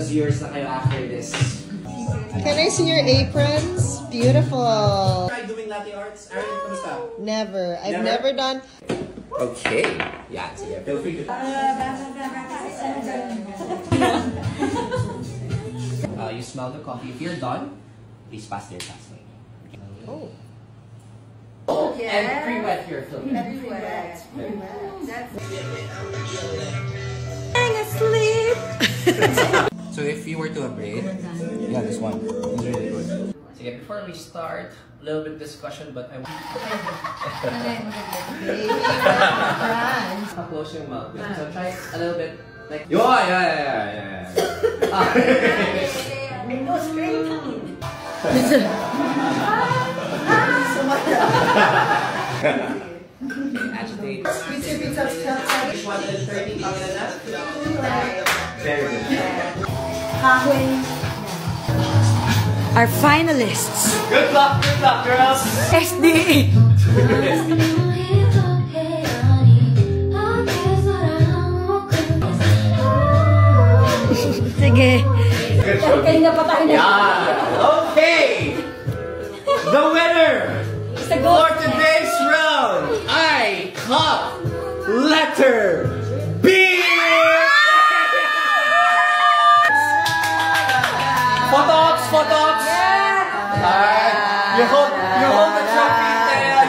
because yours na kayo after this. Can I see your aprons? Beautiful. Try doing latte arts? Aaron, kamusta? Never. I've never done. Okay. Yeah, sige. Feel free to. You smell the coffee. If you're done, please pass your task. Oh. Yes. And pre-wet your filter. Pre-wet. I'm asleep. So if you were to upgrade, yeah, this one is really good. So yeah, before we start, a little bit discussion, but I want to close your mouth. So try a little bit like. Yeah. No straight. Agitate. Which 130 Very good. Our finalists. Good luck, girls. SDE. Sige. Good show. Yeah. Okay. The winner for today's round, I have letter B. Photos. You hold the trophy.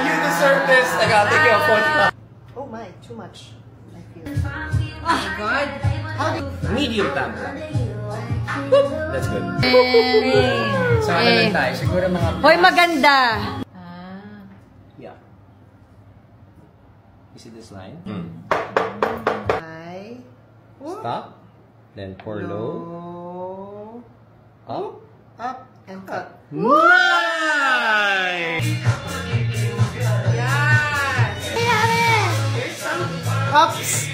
You deserve this. I gotta take a photo. Oh my, too much. I feel. Oh my God. Medium camera. That's good. So ano lang tayo? Siguro mga... Hoy, maganda. Yeah. You see this line? I. Stop. Then pour low. Up. Up and cut. Nice! Ups.